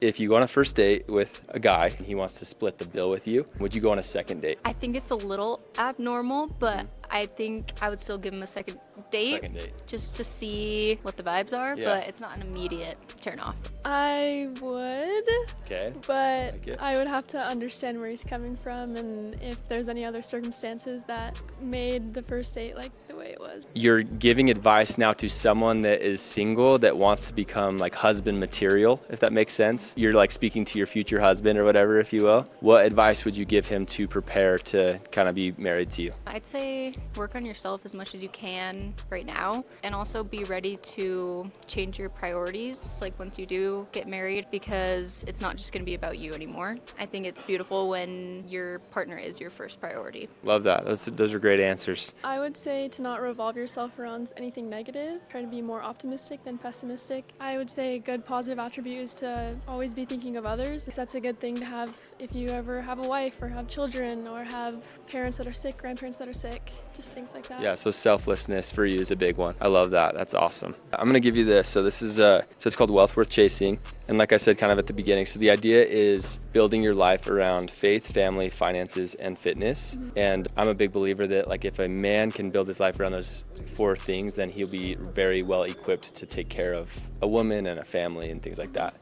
If you go on a first date with a guy and he wants to split the bill with you, would you go on a second date? I think it's a little abnormal, but I think I would still give him a second date. Second date. Just to see what the vibes are, Yeah. but it's not an immediate turn off. I would, Okay. but Like it. I would have to understand where he's coming from and if there's any other circumstances that made the first date like the way it was. You're giving advice now to someone that is single that wants to become like husband material, if that makes sense. You're like speaking to your future husband or whatever, if you will. What advice would you give him to prepare to kind of be married to you? I'd say work on yourself as much as you can right now, and also be ready to change your priorities like once you do get married, because it's not just going to be about you anymore. I think it's beautiful when your partner is your first priority. Love that. Those are great answers. I would say to not revolve yourself around anything negative, try to be more optimistic than pessimistic. I would say a good positive attribute is to always be thinking of others. That's a good thing to have if you ever have a wife or have children or have parents that are sick, grandparents that are sick, just things like that. Yeah, so selflessness for you is a big one. I love that. That's awesome. I'm going to give you this. So this is it's called Wealth Worth Chasing. And like I said kind of at the beginning, so the idea is building your life around faith, family, finances, and fitness. And I'm a big believer that like if a man can build his life around those four things, then he'll be very well equipped to take care of a woman and a family and things like that.